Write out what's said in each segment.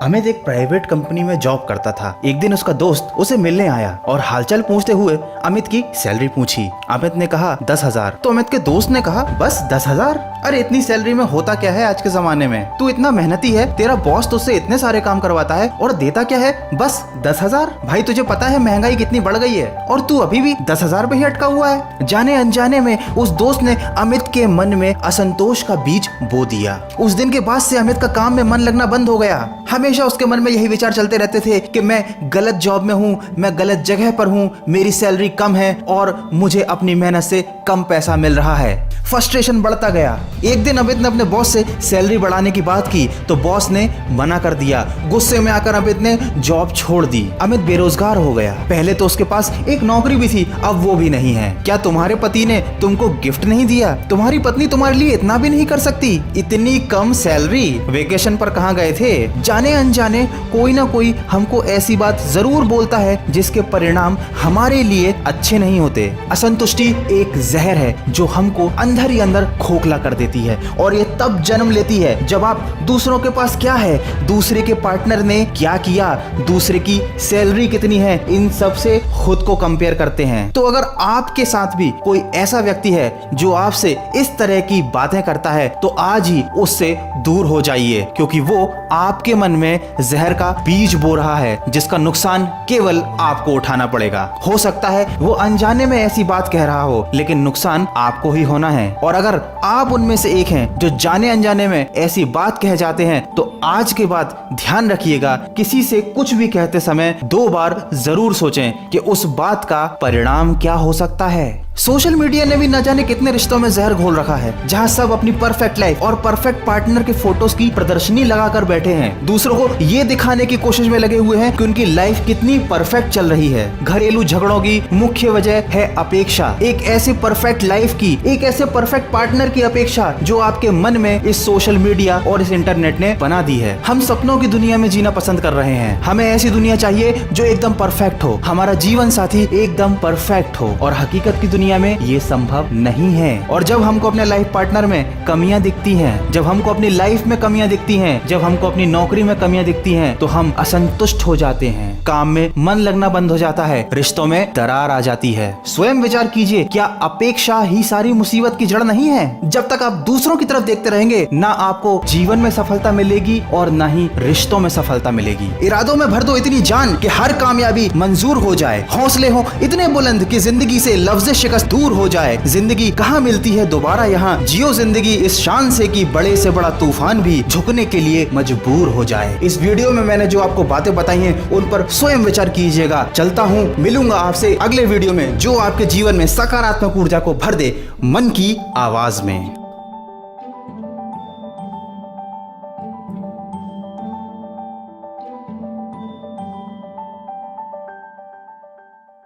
अमित एक private company में job करता था। एक दिन उसका दोस्त उसे मिलने आया और हालचाल पूछते हुए अमित की सैलरी पूछी। अमित ने कहा 10,000। तो अमित के दोस्त ने कहा बस 10,000? अरे इतनी सैलरी में होता क्या है आज के जमाने में? तू इतना मेहनती है, तेरा बॉस तुझसे इतने सारे काम करवाता है और देता क्या है? बस 10,000। भाई तुझे पता है महंगाई कितनी बढ़ गई है और तू अभी भी 10,000 पे ही अटका हुआ है। जाने अनजाने में उस दोस्त ने अमित के मन में असंतोष का बीज बो दिया। उस दिन के बाद से अमित का काम में मन लगना बंद हो गया। हमेशा उसके मन में यही विचार चलते रहते थे कि मैं गलत जॉब में हूँ, मैं गलत जगह पर हूँ, मेरी सैलरी कम है और मुझे अपनी मेहनत से कम पैसा मिल रहा है। फ्रस्ट्रेशन बढ़ता गया। एक दिन अमित ने अपने बॉस से सैलरी बढ़ाने की बात की तो बॉस ने मना कर दिया। गुस्से में आकर अमित ने जॉब छोड़ दी। अमित बेरोजगार हो गया। पहले तो उसके पास एक नौकरी भी थी, अब वो भी नहीं है। क्या तुम्हारे पति ने तुमको गिफ्ट नहीं दिया? तुम्हारी पत्नी तुम्हारे लिए इतना भी नहीं कर सकती? इतनी कम सैलरी? वेकेशन पर कहाँ गए थे? जाने अनजाने कोई ना कोई हमको ऐसी बात जरूर बोलता है जिसके परिणाम हमारे लिए अच्छे नहीं होते। असंतुष्टि एक जहर है जो हमको अंदर ही अंदर खोखला कर देती है और ये तब जन्म लेती है जब आप दूसरों के पास क्या है, दूसरे के पार्टनर ने क्या किया, दूसरे की सैलरी कितनी है, इन सब से खुद को कंपेयर करते हैं। तो अगर आपके साथ भी कोई ऐसा व्यक्ति है जो आपसे इस तरह की बातें करता है तो आज ही उससे दूर हो जाइए, क्योंकि वो आपके मन में जहर का बीज बो रहा है जिसका नुकसान केवल आपको उठाना पड़ेगा। हो सकता है वो अनजाने में ऐसी बात कह रहा हो लेकिन नुकसान आपको ही होना है। और अगर आप उनमें से एक हैं जो जाने अनजाने में ऐसी बात कह जाते हैं तो आज के बाद ध्यान रखिएगा, किसी से कुछ भी कहते समय 2 बार जरूर सोचें कि उस बात का परिणाम क्या हो सकता है। सोशल मीडिया ने भी न जाने कितने रिश्तों में जहर घोल रखा है, जहां सब अपनी परफेक्ट लाइफ और परफेक्ट पार्टनर के फोटोज की प्रदर्शनी लगाकर बैठे हैं। दूसरों को ये दिखाने की कोशिश में लगे हुए हैं कि उनकी लाइफ कितनी परफेक्ट चल रही है। घरेलू झगड़ों की मुख्य वजह है अपेक्षा, एक ऐसी परफेक्ट लाइफ की, एक ऐसे परफेक्ट पार्टनर की अपेक्षा जो आपके मन में इस सोशल मीडिया और इस इंटरनेट ने बना दी है। हम सपनों की दुनिया में जीना पसंद कर रहे हैं। हमें ऐसी दुनिया चाहिए जो एकदम परफेक्ट हो, हमारा जीवन साथी एकदम परफेक्ट हो, और हकीकत की दुनिया में ये संभव नहीं है। और जब हमको अपने लाइफ पार्टनर में कमियां दिखती हैं, जब हमको अपनी लाइफ में कमियां दिखती हैं, जब हमको अपनी नौकरी में कमियां दिखती हैं, तो हम असंतुष्ट हो जाते हैं, काम में मन लगना बंद हो जाता है, रिश्तों में दरार आ जाती है। स्वयं विचार कीजिए, क्या अपेक्षा ही सारी मुसीबत की जड़ नहीं है? जब तक आप दूसरों की तरफ देखते रहेंगे, ना आपको जीवन में सफलता मिलेगी और ना ही रिश्तों में सफलता मिलेगी। इरादों में भर दो इतनी जान कि हर कामयाबी मंजूर हो जाए। हौसले हो इतने बुलंद कि जिंदगी से लफ्ज़ शिकस्त दूर हो जाए। जिंदगी कहाँ मिलती है दोबारा यहाँ, जियो जिंदगी इस शान से कि बड़े से बड़ा तूफान भी झुकने के लिए मजबूर हो जाए। इस वीडियो में मैंने जो आपको बातें बताई हैं उन पर स्वयं विचार कीजिएगा। चलता हूँ, मिलूंगा आपसे अगले वीडियो में जो आपके जीवन में सकारात्मक ऊर्जा को भर दे, मन की आवाज में।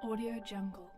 Audio Jungle.